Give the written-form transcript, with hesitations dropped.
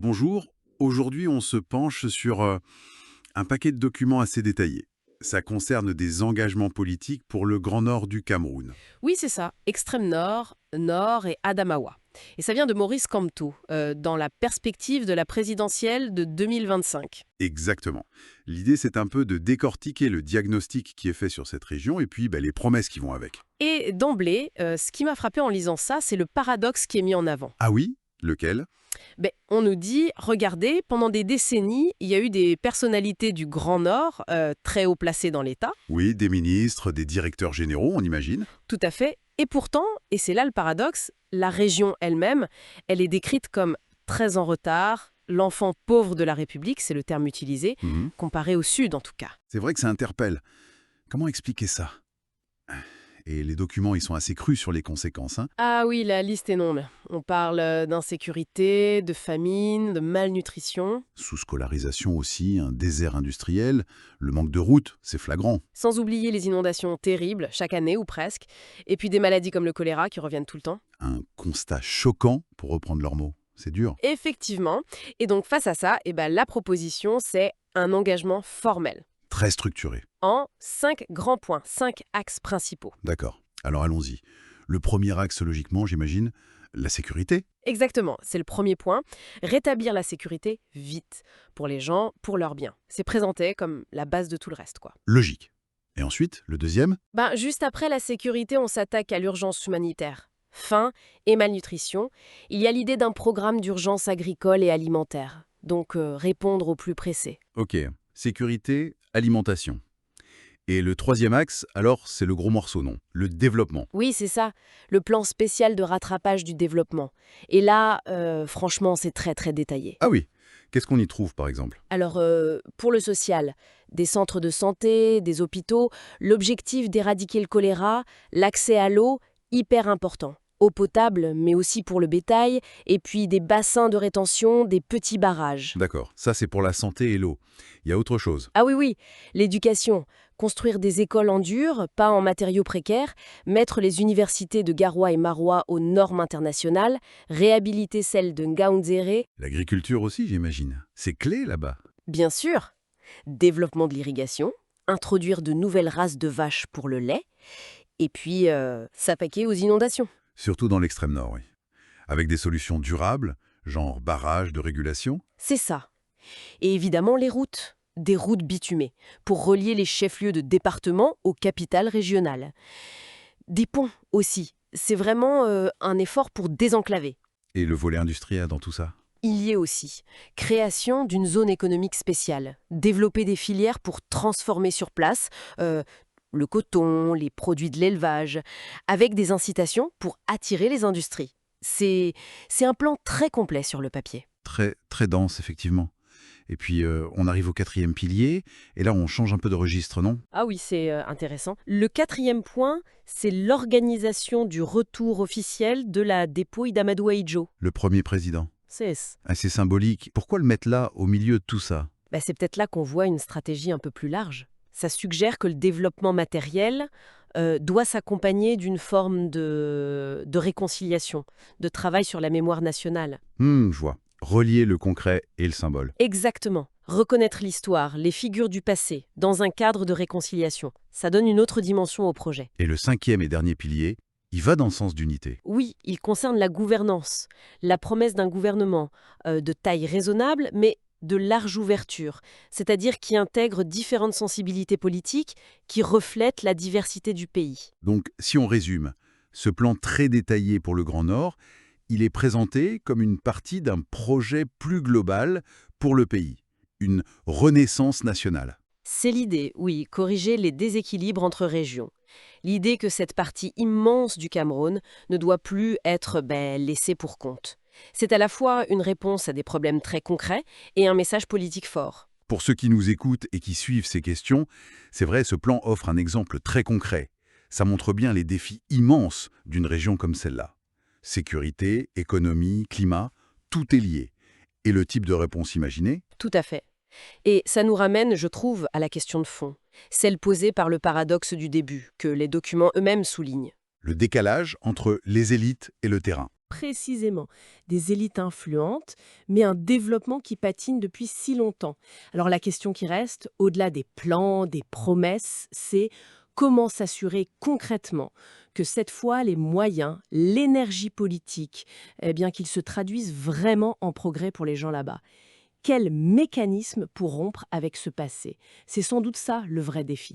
Bonjour, aujourd'hui on se penche sur un paquet de documents assez détaillés. Ça concerne des engagements politiques pour le Grand Nord du Cameroun. Oui, c'est ça. Extrême Nord, Nord et Adamawa. Et ça vient de Maurice Kamto, dans la perspective de la présidentielle de 2025. Exactement. L'idée c'est un peu de décortiquer le diagnostic qui est fait sur cette région et puis les promesses qui vont avec. Et d'emblée, ce qui m'a frappé en lisant ça, c'est le paradoxe qui est mis en avant. Ah oui? Lequel? On nous dit, regardez, pendant des décennies, il y a eu des personnalités du Grand Nord, très haut placées dans l'État, Oui, des ministres, des directeurs généraux, on imagine. tout à fait. Et pourtant, et c'est là le paradoxe, la région elle-même, elle est décrite comme très en retard, l'enfant pauvre de la République, c'est le terme utilisé, Mhm. comparé au Sud en tout cas. C'est vrai que ça interpelle. Comment expliquer ça? Et les documents, ils sont assez crus sur les conséquences, hein. Ah oui, la liste est longue. On parle d'insécurité, de famine, de malnutrition, Sous-scolarisation aussi, un désert industriel, le manque de routes, c'est flagrant. sans oublier les inondations terribles, chaque année ou presque, et puis des maladies comme le choléra qui reviennent tout le temps. Un constat choquant, pour reprendre leurs mots. C'est dur. Effectivement. Et donc face à ça, la proposition, c'est un engagement formel, Très structuré. en 5 grands points, 5 axes principaux. D'accord. Alors allons-y. Le premier axe, logiquement, j'imagine, la sécurité. Exactement, c'est le premier point. Rétablir la sécurité vite, pour les gens, pour leurs biens. C'est présenté comme la base de tout le reste, quoi. Logique. Et ensuite, le deuxième. Juste après la sécurité, on s'attaque à l'urgence humanitaire. Faim et malnutrition. Il y a l'idée d'un programme d'urgence agricole et alimentaire. Donc répondre aux plus pressés. Ok. Sécurité, alimentation. Et le troisième axe, alors, c'est le gros morceau, non? Le développement. Oui, c'est ça, le plan spécial de rattrapage du développement. Et là, franchement, c'est très très détaillé. Ah oui. Qu'est-ce qu'on y trouve, par exemple? Alors, pour le social, des centres de santé, des hôpitaux, l'objectif d'éradiquer le choléra, l'accès à l'eau, hyper important. Eau potable, mais aussi pour le bétail, et puis des bassins de rétention, des petits barrages. D'accord. Ça, c'est pour la santé et l'eau. Il y a autre chose. Ah oui, oui, l'éducation. Construire des écoles en dur, pas en matériaux précaires, mettre les universités de Garoua et Maroua aux normes internationales, réhabiliter celles de Ngaoundéré, L'agriculture aussi, j'imagine. C'est clé, là-bas. bien sûr, développement de l'irrigation, introduire de nouvelles races de vaches pour le lait, et puis s'attaquer aux inondations. Surtout dans l'extrême nord, oui. Avec des solutions durables, genre barrages de régulation. C'est ça. Et évidemment les routes, des routes bitumées, pour relier les chefs-lieux de département aux capitales régionales. Des ponts aussi. C'est vraiment un effort pour désenclaver. Et le volet industriel dans tout ça. Il y est aussi création d'une zone économique spéciale, développer des filières pour transformer sur place le coton, les produits de l'élevage, avec des incitations pour attirer les industries. C'est un plan très complet sur le papier. Très, très dense, effectivement. Et puis, on arrive au quatrième pilier, et là, on change un peu de registre, non? Ah oui, c'est intéressant. Le quatrième point, c'est l'organisation du retour officiel de la dépouille d'Amadou Ahidjo. Le premier président. C'est Assez symbolique. Pourquoi le mettre là, au milieu de tout ça? c'est peut-être là qu'on voit une stratégie un peu plus large. Ça suggère que le développement matériel doit s'accompagner d'une forme de réconciliation, de travail sur la mémoire nationale. Je vois. Relier le concret et le symbole. Exactement. Reconnaître l'histoire, les figures du passé, dans un cadre de réconciliation. Ça donne une autre dimension au projet. Et le cinquième et dernier pilier, il va dans le sens d'unité. Oui, il concerne la gouvernance, la promesse d'un gouvernement de taille raisonnable, mais de large ouverture, c'est-à-dire qui intègre différentes sensibilités politiques, qui reflètent la diversité du pays. Donc, si on résume, ce plan très détaillé pour le Grand Nord, il est présenté comme une partie d'un projet plus global pour le pays, une renaissance nationale. C'est l'idée, oui, corriger les déséquilibres entre régions. L'idée que cette partie immense du Cameroun ne doit plus être laissée pour compte. C'est à la fois une réponse à des problèmes très concrets et un message politique fort. Pour ceux qui nous écoutent et qui suivent ces questions, c'est vrai, ce plan offre un exemple très concret. Ça montre bien les défis immenses d'une région comme celle-là. Sécurité, économie, climat, tout est lié. Et le type de réponse imaginée? Tout à fait. Et ça nous ramène, je trouve, à la question de fond, celle posée par le paradoxe du début, que les documents eux-mêmes soulignent. Le décalage entre les élites et le terrain. précisément des élites influentes, mais un développement qui patine depuis si longtemps. Alors la question qui reste, au-delà des plans, des promesses, c'est comment s'assurer concrètement que cette fois les moyens, l'énergie politique, eh bien qu'ils se traduisent vraiment en progrès pour les gens là-bas. Quel mécanisme pour rompre avec ce passé? C'est sans doute ça le vrai défi.